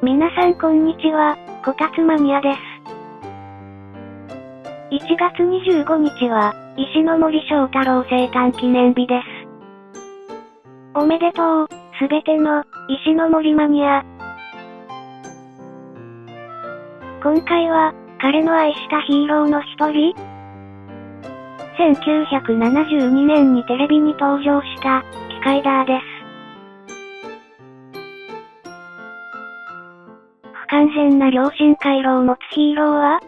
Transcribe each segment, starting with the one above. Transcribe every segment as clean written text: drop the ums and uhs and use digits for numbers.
皆さんこんにちは、こたつマニアです。1月25日は、石ノ森章太郎生誕記念日です。おめでとう、すべての、石ノ森マニア。今回は、彼の愛したヒーローの一人1972年にテレビに登場した、キカイダーです。不完全な良心回路を持つヒーローは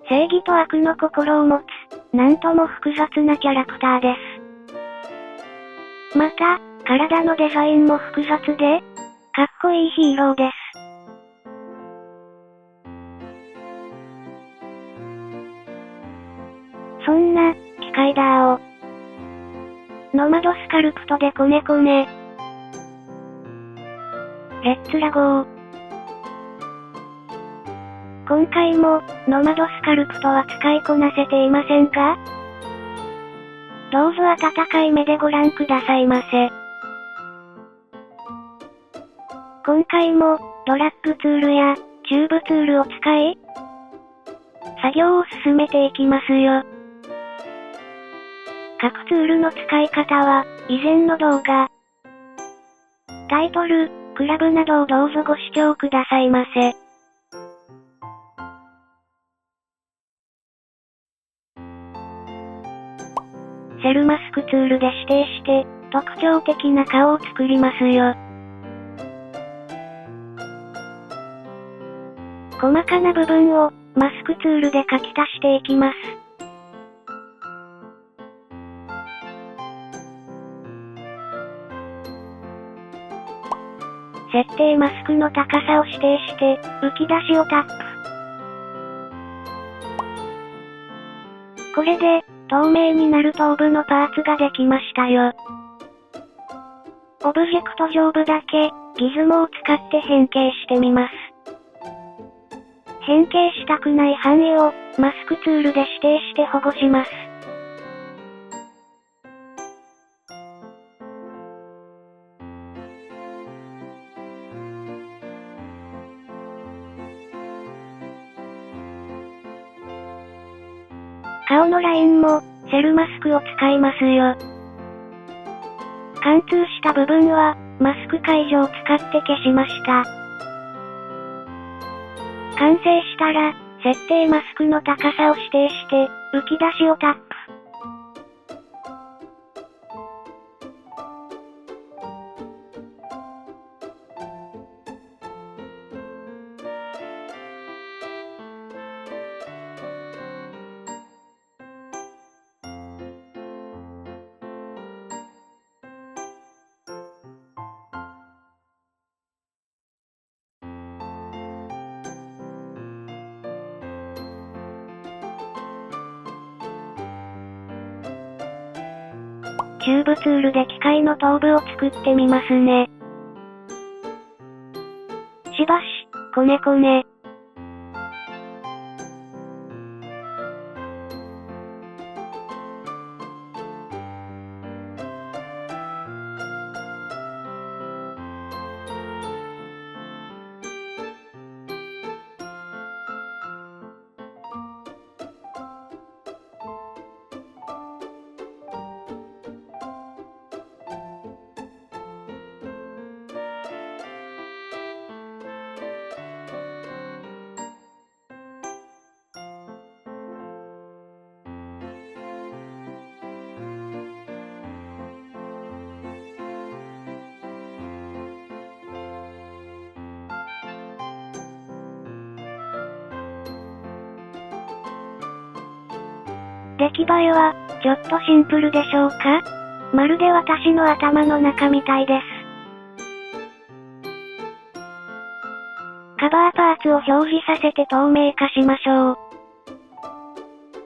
正義と悪の心を持つ、なんとも複雑なキャラクターです。また、体のデザインも複雑で、かっこいいヒーローです。そんな、キカイダーを、ノマドスカルプトでコネコネ。レッツラゴー。今回も、ノマドスカルプトは使いこなせていませんか？どうぞ温かい目でご覧くださいませ。今回も、ドラッグツールや、チューブツールを使い、作業を進めていきますよ。各ツールの使い方は、以前の動画、タイトル、クラブなどをどうぞご視聴くださいませ。セルマスクツールで指定して、特徴的な顔を作りますよ。細かな部分を、マスクツールで書き足していきます。設定マスクの高さを指定して、浮き出しをタップ。これで、透明になる頭部のパーツができましたよ。オブジェクト上部だけ、ギズモを使って変形してみます。変形したくない範囲を、マスクツールで指定して保護します。顔のラインも、セルマスクを使いますよ。貫通した部分は、マスク解除を使って消しました。完成したら、設定マスクの高さを指定して、浮き出しをタップ。チューブツールで機械の頭部を作ってみますね。しばし、コネコネ。出来栄えは、ちょっとシンプルでしょうか？まるで私の頭の中みたいです。カバーパーツを表示させて透明化しましょう。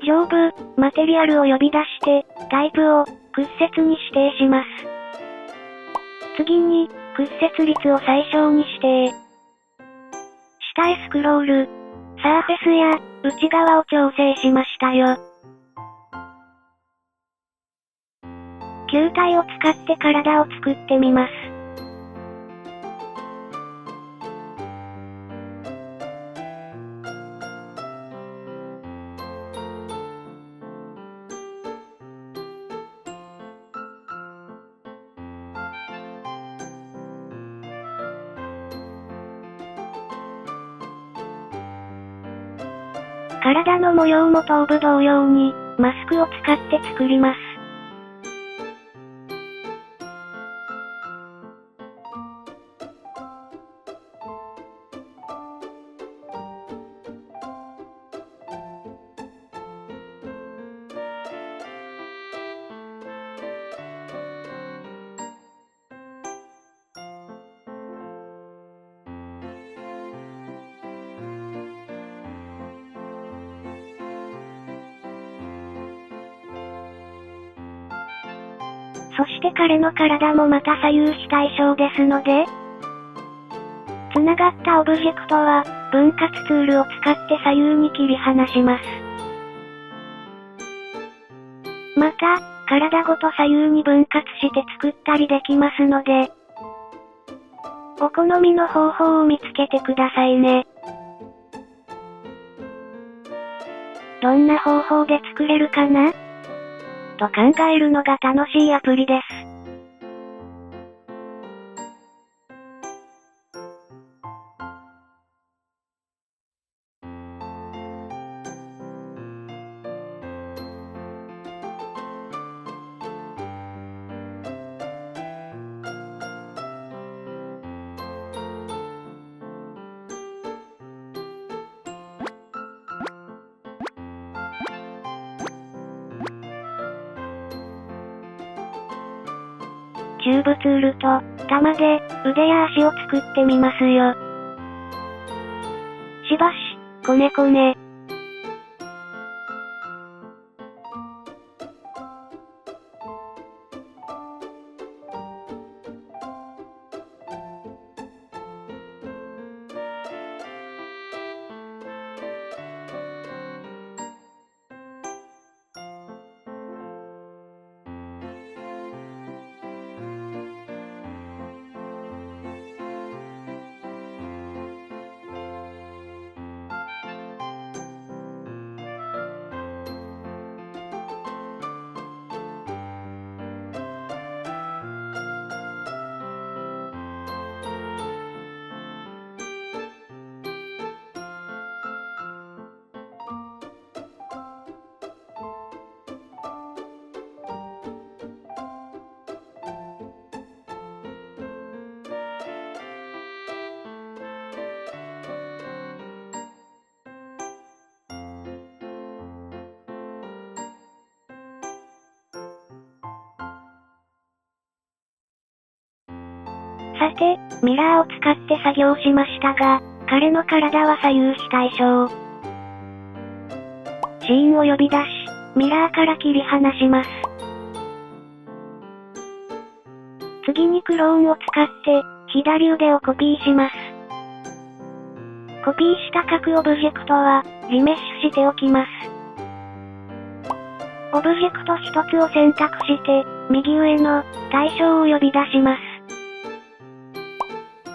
上部、マテリアルを呼び出して、タイプを、屈折に指定します。次に、屈折率を最小に指定。下へスクロール。サーフェスや、内側を調整しましたよ。球体を使って体を作ってみます。体の模様も頭部同様に、マスクを使って作ります。そして彼の体もまた左右非対称ですので、繋がったオブジェクトは、分割ツールを使って左右に切り離します。また、体ごと左右に分割して作ったりできますので、お好みの方法を見つけてくださいね。どんな方法で作れるかな？と考えるのが楽しいアプリです。キューブツールと、玉で、腕や足を作ってみますよ。しばし、こねこね。さて、ミラーを使って作業しましたが、彼の体は左右非対称。シーンを呼び出し、ミラーから切り離します。次にクローンを使って、左腕をコピーします。コピーした各オブジェクトは、リメッシュしておきます。オブジェクト一つを選択して、右上の、対象を呼び出します。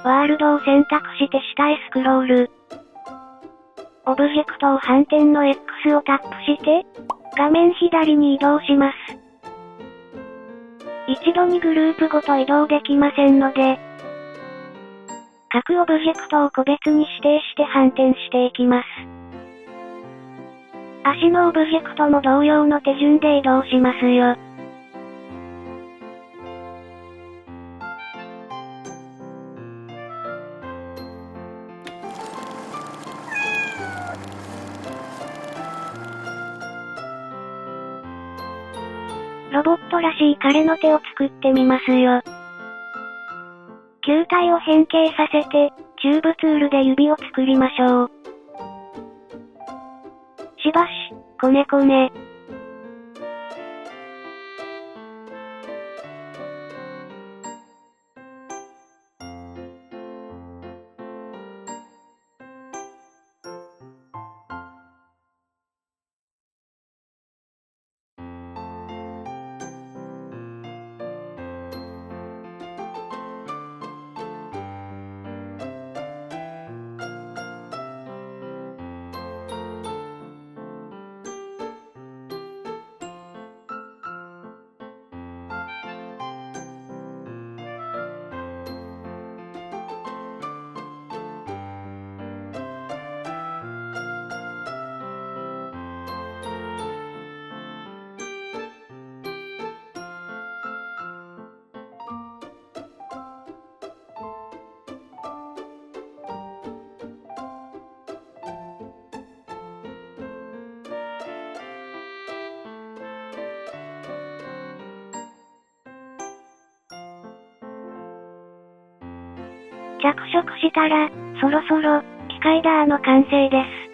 ワールドを選択して下へスクロール。オブジェクトを反転の X をタップして、画面左に移動します。一度にグループごと移動できませんので、各オブジェクトを個別に指定して反転していきます。足のオブジェクトも同様の手順で移動しますよ。ロボットらしい彼の手を作ってみますよ。球体を変形させて、キューブツールで指を作りましょう。しばし、こねこね。着色したら、そろそろ、機械ダーの完成です。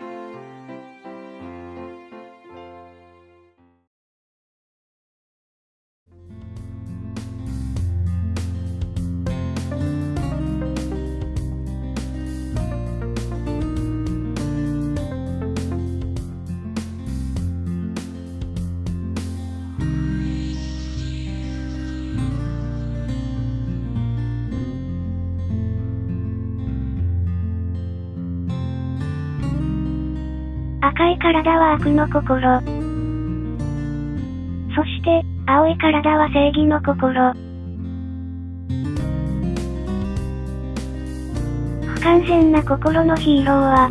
赤い体は悪の心。そして、青い体は正義の心。不完全な心のヒーローは、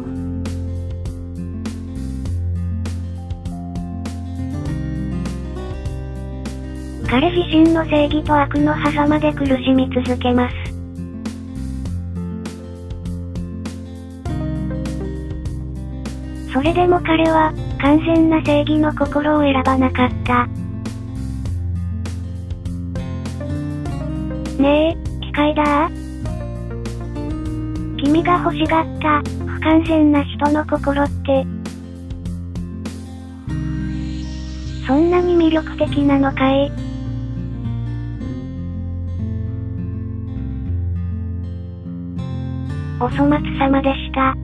彼自身の正義と悪の狭間で苦しみ続けます。それでも彼は、完全な正義の心を選ばなかった。ねえ、機械だー。君が欲しがった、不完全な人の心って、そんなに魅力的なのかい？お粗末様でした。